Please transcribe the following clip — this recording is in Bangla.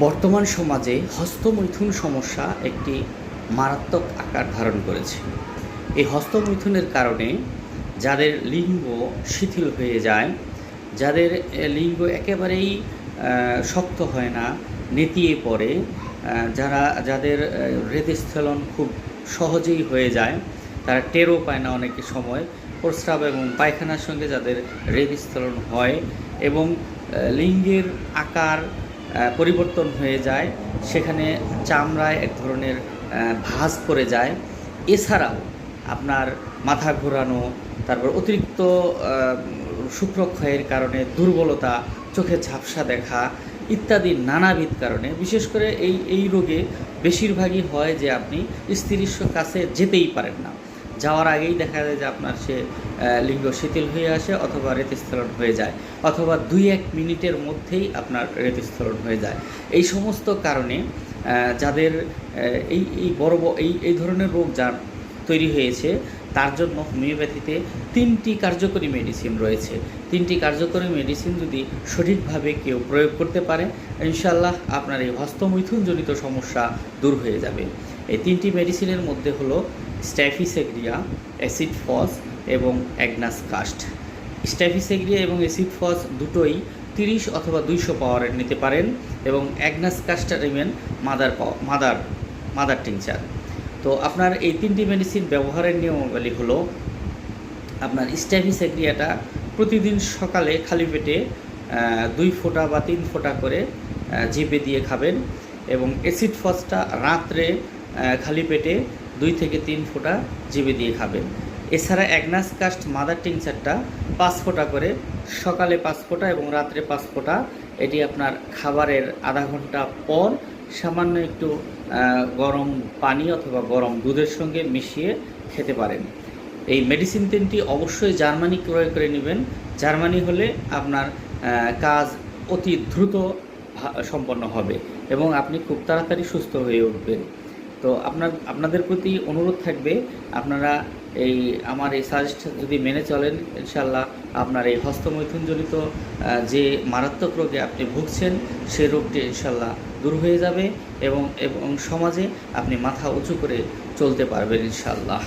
বর্তমান সমাজে হস্তমৈথুন সমস্যা একটি মারাত্মক আকার ধারণ করেছে। এই হস্তমৈথুনের কারণে যাদের লিঙ্গ শিথিল হয়ে যায়, যাদের লিঙ্গ একেবারেই শক্ত হয় না, নেতিয়ে পড়ে, যাদের হৃদস্খলন খুব সহজেই হয়ে যায়, তারা টেরও পায় না অনেক সময়। প্রস্রাব এবং পায়খানার সঙ্গে যাদের হৃদস্খলন হয় এবং লিঙ্গের আকার পরিবর্তন হয়ে যায়, সেখানে চামড়ায় এক ধরনের ভাঁজ পড়ে যায়। এছাড়াও আপনার মাথা ঘোরানো, তারপর অতিরিক্ত শুক্রক্ষয়ের কারণে দুর্বলতা, চোখে ঝাপসা দেখা ইত্যাদি নানাবিধ কারণে, বিশেষ করে এই রোগে বেশিরভাগই হয় যে আপনি স্ত্রীর কাছে যেতেই পারেন না। যাওয়ার আগেই দেখা যায় যে আপনার সে লিঙ্গ শিথিল হয়ে আসে, অথবা ঋতুস্খলন হয়ে যায়, অথবা 2-1 মিনিটের মধ্যেই আপনার ঋতুস্খলন হয়ে যায়। এই সমস্ত কারণে যাদের এই ধরনের রোগ যার তৈরি হয়েছে, তার জন্য হোমিওপ্যাথিতে 3টি কার্যকরী মেডিসিন রয়েছে। 3টি কার্যকরী মেডিসিন যদি সঠিকভাবে কেউ প্রয়োগ করতে পারে, ইনশাআল্লাহ আপনার এই হস্তমৈথুনজনিত সমস্যা দূর হয়ে যাবে। এই 3টি মেডিসিনের মধ্যে হলো স্ট্যাফিসেগ্রিয়া, অ্যাসিড ফস এবং অ্যাগনাস কাস্ট। স্ট্যাফিসেগ্রিয়া এবং অ্যাসিড ফস দুটোই 30 অথবা 200 পাওয়ারের নিতে পারেন, এবং অ্যাগনাস কাস্টটা নেবেন মাদার টিংচার। তো আপনার এই 3টি মেডিসিন ব্যবহারের নিয়মাবলী হলো, আপনার স্ট্যাফিসেগ্রিয়াটা প্রতিদিন সকালে খালি পেটে 2 ফোঁটা বা 3 ফোঁটা করে জিভে দিয়ে খাবেন, এবং অ্যাসিড ফসটা রাত্রে খালি পেটে 2 থেকে 3 ফোঁটা জিভে দিয়ে খাবেন। এছাড়া অ্যাগনাস কাস্ট মাদার টিংচারটা 5 ফোঁটা করে, সকালে 5 ফোঁটা এবং রাত্রে 5 ফোঁটা। এটি আপনার খাবারের আধা ঘন্টা পর সামান্য একটু গরম পানি অথবা গরম দুধের সঙ্গে মিশিয়ে খেতে পারেন। এই মেডিসিন 3টি অবশ্যই জার্মানি ক্রয় করে নেবেন। জার্মানি হলে আপনার কাজ অতি দ্রুত সম্পন্ন হবে এবং আপনি খুব তাড়াতাড়ি সুস্থ হয়ে উঠবেন। তো আপনাদের প্রতি অনুরোধ থাকবে, আপনারা আমার এই সাজেস্ট যদি মেনে চলেন, ইনশাআল্লাহ আপনার এই হস্তমৈথুনজনিত যে মারাত্মক রোগে আপনি ভুগছেন, সেই রোগটি ইনশাআল্লাহ দূর হয়ে যাবে এবং সমাজে আপনি মাথা উঁচু করে চলতে পারবেন ইনশাআল্লাহ।